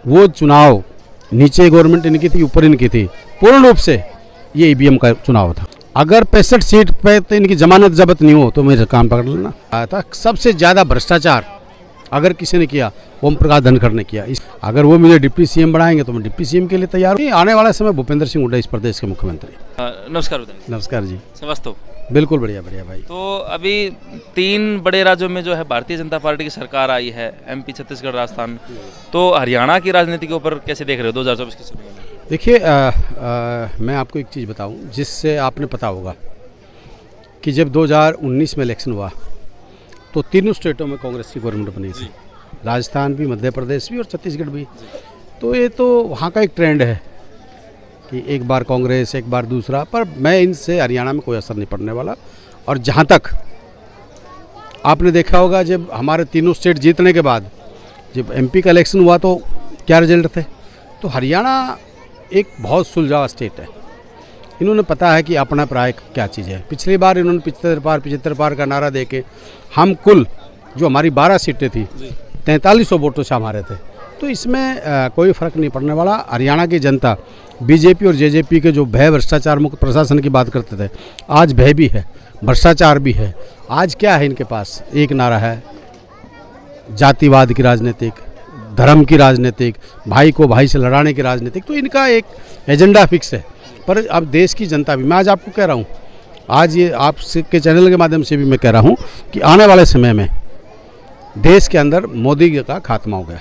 वो चुनाव नीचे गवर्नमेंट इनकी थी, ऊपर इनकी थी, पूर्ण रूप से ये ईवीएम का चुनाव था। अगर 65 सीट पे तो इनकी जमानत जब्त नहीं हो तो मेरे काम पकड़ लेना। आया था सबसे ज़्यादा भ्रष्टाचार अगर किसी ने किया, ओम प्रकाश धनखड़ ने किया। अगर वो मुझे डिप्टी सीएम बनाएंगे तो मैं डिप्टी सीएम के लिए तैयार हूँ। आने वाला समय भूपेंद्र सिंह हुड्डा इस प्रदेश के मुख्यमंत्री। नमस्कार। नमस्कार जी। समस्त हो? बिल्कुल बढ़िया बढ़िया भाई। तो अभी 3 बड़े राज्यों में जो है भारतीय जनता पार्टी की सरकार आई है, एमपी, छत्तीसगढ़, राजस्थान। तो हरियाणा की राजनीति के ऊपर कैसे देख रहे हो 2024 के चुनाव में? देखिए, मैं आपको एक चीज़ बताऊं जिससे आपने पता होगा कि जब 2019 में इलेक्शन हुआ तो तीनों स्टेटों में कांग्रेस की गवर्नमेंट बनी थी, राजस्थान भी, मध्य प्रदेश भी और छत्तीसगढ़ भी। तो ये तो वहाँ का एक ट्रेंड है कि एक बार कांग्रेस एक बार दूसरा, पर मैं इनसे हरियाणा में कोई असर नहीं पड़ने वाला। और जहाँ तक आपने देखा होगा जब हमारे तीनों स्टेट जीतने के बाद जब एमपी का इलेक्शन हुआ तो क्या रिजल्ट थे। तो हरियाणा एक बहुत सुलझावा स्टेट है। इन्होंने पता है कि अपना प्राय क्या चीज़ है। पिछली बार इन्होंने 75 पार का नारा दे के हम कुल जो हमारी 12 सीटें थी 4300 वोटों से हमारे थे। तो इसमें कोई फ़र्क नहीं पड़ने वाला। हरियाणा की जनता बीजेपी और जेजेपी के जो भय भ्रष्टाचार मुक्त प्रशासन की बात करते थे, आज भय भी है, भ्रष्टाचार भी है। आज क्या है इनके पास? एक नारा है जातिवाद की राजनीतिक, धर्म की राजनीतिक, भाई को भाई से लड़ाने की राजनीतिक। तो इनका एक एजेंडा फिक्स है। पर अब देश की जनता भी, मैं आज आपको कह रहा हूँ, आज ये आपके चैनल के माध्यम से भी मैं कह रहा हूँ कि आने वाले समय में देश के अंदर मोदी का खात्मा हो गया।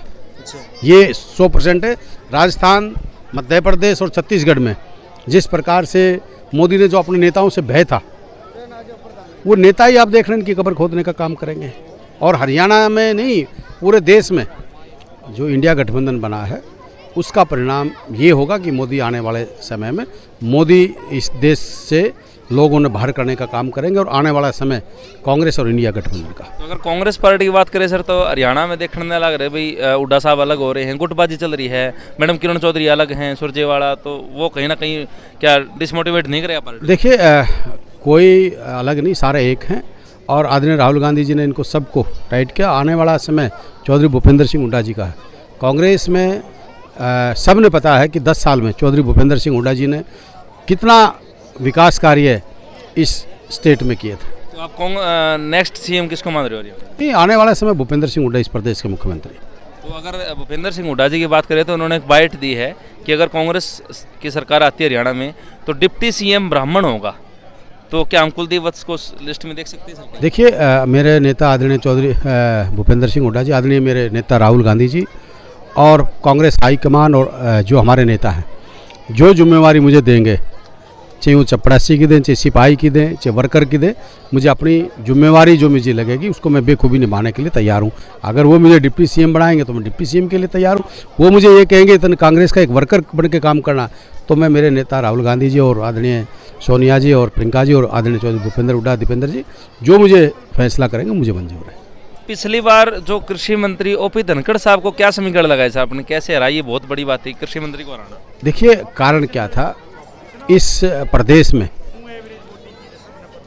ये 100% है। राजस्थान, मध्य प्रदेश और छत्तीसगढ़ में जिस प्रकार से मोदी ने जो अपने नेताओं से भय था, वो नेता ही आप देख रहे हैं कि कब्र खोदने का काम करेंगे। और हरियाणा में नहीं, पूरे देश में जो इंडिया गठबंधन बना है उसका परिणाम ये होगा कि मोदी आने वाले समय में मोदी इस देश से लोगों ने बाहर करने का काम करेंगे। और आने वाला समय कांग्रेस और इंडिया गठबंधन का। तो अगर कांग्रेस पार्टी की बात करें सर, तो हरियाणा में देखने लग रहे भाई, हुड्डा साहब अलग हो रहे हैं, गुटबाजी चल रही है, मैडम किरण चौधरी अलग हैं, सुरजेवाला, तो वो कहीं ना कहीं क्या डिसमोटिवेट नहीं करेगा पार्टी? देखिए, कोई अलग नहीं, सारे एक हैं। और आदरणीय राहुल गांधी जी ने इनको सबको टाइट किया। आने वाला समय चौधरी भूपेंद्र सिंह हुड्डा जी का है। कांग्रेस में सब ने पता है कि 10 साल में चौधरी भूपेंद्र सिंह हुड्डा जी ने कितना विकास कार्य इस स्टेट में किए थे। तो आप नेक्स्ट सीएम किसको मान रहे हो? नहीं, आने वाला समय भूपेंद्र सिंह हुड्डा इस प्रदेश के मुख्यमंत्री। तो अगर भूपेंद्र सिंह हुड्डा जी की बात करें तो उन्होंने एक बाइट दी है कि अगर कांग्रेस की सरकार आती है हरियाणा में तो डिप्टी सीएम ब्राह्मण होगा। तो क्या हम कुलदीप वत्स को लिस्ट में देख सकते हैं सर? देखिए, मेरे नेता आदरणीय चौधरी भूपेंद्र सिंह हुड्डा जी, आदरणीय मेरे नेता राहुल गांधी जी और कांग्रेस हाईकमान और जो हमारे नेता हैं, जो जिम्मेवारी मुझे देंगे, चाहे वो चपरासी की दें, चाहे सिपाही की दें, चाहे वर्कर की दें, मुझे अपनी जिम्मेवारी जो मुझे लगेगी उसको मैं बेखूबी निभाने के लिए तैयार हूँ। अगर वो मुझे डिप्टी सीएम बनाएंगे तो मैं डिप्टी सीएम के लिए तैयार हूँ। वो मुझे ये कहेंगे इतने कांग्रेस का एक वर्कर बन के काम करना, तो मैं मेरे नेता राहुल गांधी जी और आदरणीय सोनिया जी और प्रियंका जी और आदरणीय चौधरी भूपेंद्र हुड्डा, दीपेंद्र जी, जो मुझे फैसला करेंगे मुझे मंजूर है। पिछली बार जो कृषि मंत्री ओपी धनखड़ साहब को क्या समीकरण लगाया था आपने, कैसे हराई? ये बहुत बड़ी बात थी कृषि मंत्री को हराना। देखिए, कारण क्या था, इस प्रदेश में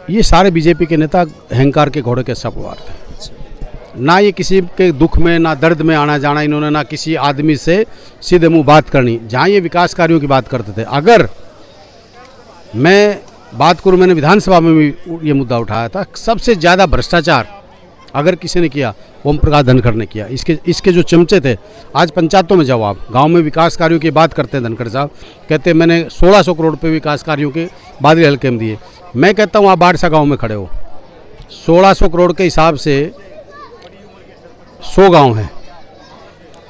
ये सारे बीजेपी के नेता अहंकार के घोड़े के सवार थे। ना ये किसी के दुख में ना दर्द में आना जाना इन्होंने, ना किसी आदमी से सीधे मुंह बात करनी। जहाँ ये विकास कार्यों की बात करते थे, अगर मैं बात करूँ, मैंने विधानसभा में भी ये मुद्दा उठाया था, सबसे ज़्यादा भ्रष्टाचार अगर किसी ने किया, ओम प्रकाश धनखड़ ने किया। इसके जो चमचे थे, आज पंचायतों में जाओ आप, गांव में विकास कार्यों की बात करते हैं धनखड़ साहब, कहते हैं मैंने 1600 करोड़ रुपये विकास कार्यों के बादली हल्के में दिए। मैं कहता हूँ आप बारसा गाँव में खड़े हो, 1600 करोड़ के हिसाब से 100 गाँव हैं,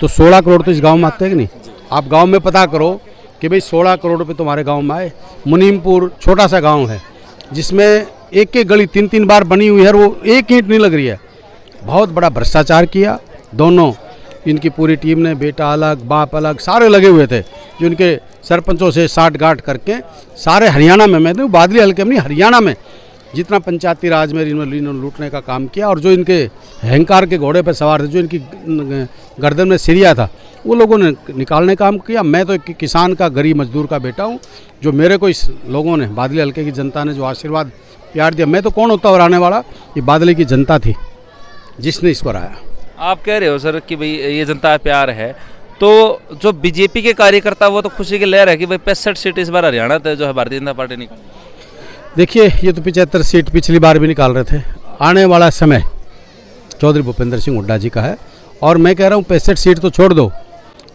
तो 16 करोड़ तो इस गाँव में आते हैं कि नहीं? आप गाँव में पता करो कि भाई 16 करोड़ रुपये तुम्हारे गाँव में आए। मुनीमपुर छोटा सा गाँव है जिसमें एक एक गली 3-3 बार बनी हुई है, वो एक ईंट नहीं लग रही है। बहुत बड़ा भ्रष्टाचार किया दोनों, इनकी पूरी टीम ने, बेटा अलग बाप अलग, सारे लगे हुए थे, जो इनके सरपंचों से साठ गांठ करके सारे हरियाणा में, मैं तो बादली हल्के में नहीं, हरियाणा में जितना पंचायती राज में इन्होंने लूटने का काम किया। और जो इनके अहंकार के घोड़े पर सवार थे, जो इनकी गर्दन में सिरिया था, वो लोगों ने निकालने का काम किया। मैं तो एक किसान का, गरीब मजदूर का बेटा हूँ, जो मेरे को इस लोगों ने, बादली हल्के की जनता ने जो आशीर्वाद प्यार दिया, मैं तो कौन होता और आने वाला, ये बादली की जनता थी जिसने इसको हराया। आप कह रहे हो सर कि भाई ये जनता प्यार है, तो जो बीजेपी के कार्यकर्ता वो तो खुशी की लहर है कि भाई 65 सीट इस बार हरियाणा जो है भारतीय जनता पार्टी निकाली। देखिए, ये तो 75 सीट पिछली बार भी निकाल रहे थे। आने वाला समय चौधरी भूपेंद्र सिंह हुड्डा जी का है, और मैं कह रहा हूँ 65 सीट तो छोड़ दो,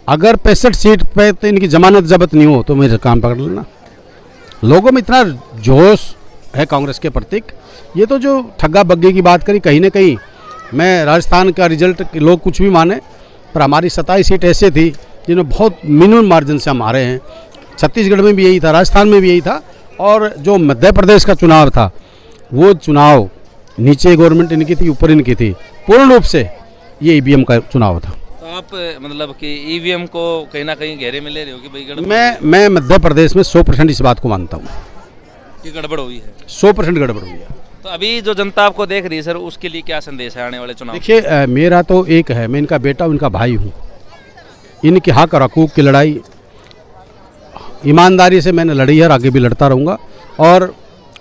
अगर 65 सीट पे तो इनकी जमानत जब्त नहीं हो तो मेरे काम पकड़ लेना। लोगों में इतना जोश है कांग्रेस के प्रति। ये तो जो ठग्गा बग्गे की बात करी, कहीं ना कहीं मैं राजस्थान का रिजल्ट लोग कुछ भी माने, पर हमारी 27 सीट ऐसे थी जिन्हें बहुत मिनिमम मार्जिन से हम हारे हैं। छत्तीसगढ़ में भी यही था, राजस्थान में भी यही था, और जो मध्य प्रदेश का चुनाव था वो चुनाव नीचे गवर्नमेंट इनकी थी, ऊपर इनकी थी, पूर्ण रूप से ये ईवीएम का चुनाव था। तो आप मतलब कि ईवीएम को कहीं ना कहीं घेरे में ले रहे हो कि भाई गड़बड़ मैं मध्य प्रदेश में 100% इस बात को मानता हूँ कि गड़बड़ हुई है। 100% गड़बड़ हुई है। तो अभी जो जनता आपको देख रही है सर, उसके लिए क्या संदेश है आने वाले चुनाव? देखिए, मेरा तो एक है, मैं इनका बेटा इनका भाई हूँ। इनके हक और हकूक़ की लड़ाई ईमानदारी से मैंने लड़ी है और आगे भी लड़ता रहूँगा, और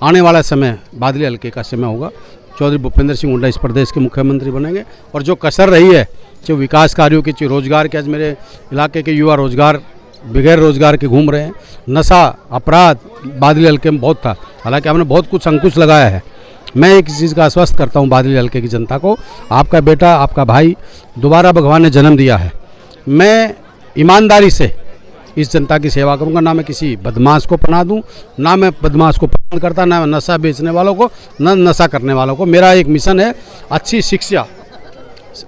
आने वाला समय बादली हल्के का समय होगा। चौधरी भूपेंद्र सिंह हुड्डा इस प्रदेश के मुख्यमंत्री बनेंगे, और जो कसर रही है, जो विकास कार्यों की, रोजगार के, आज मेरे इलाके के युवा रोजगार बगैर रोजगार के घूम रहे हैं, नशा अपराध बादली हल्के में बहुत था, हालांकि हमने बहुत कुछ अंकुश लगाया है। मैं एक चीज़ का आश्वस्त करता हूं बादली हल्के की जनता को, आपका बेटा आपका भाई दोबारा भगवान ने जन्म दिया है। मैं ईमानदारी से इस जनता की सेवा करूंगा, ना मैं किसी बदमाश को पनाह दूं, ना मैं बदमाश को पसंद करता, ना नशा बेचने वालों को, ना नशा करने वालों को। मेरा एक मिशन है अच्छी शिक्षा,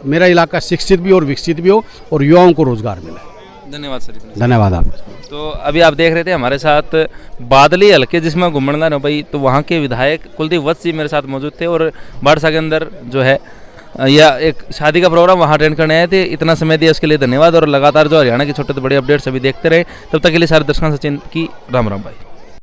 मेरा इलाका शिक्षित भी और विकसित भी हो, और युवाओं को रोजगार मिले। धन्यवाद सर। धन्यवाद आप। तो अभी आप देख रहे थे हमारे साथ बादली हल्के जिसमें घुमणगा भाई, तो वहाँ के विधायक कुलदीप वत्स जी मेरे साथ मौजूद थे, और बाड़सा के अंदर जो है या एक शादी का प्रोग्राम वहाँ अटेंड करने आए थे। इतना समय दिया उसके लिए धन्यवाद, और लगातार जो हरियाणा की छोटे तो बड़े अपडेट्स अभी देखते रहे। तब तक के लिए सारे दर्शकों सचिन की राम राम भाई।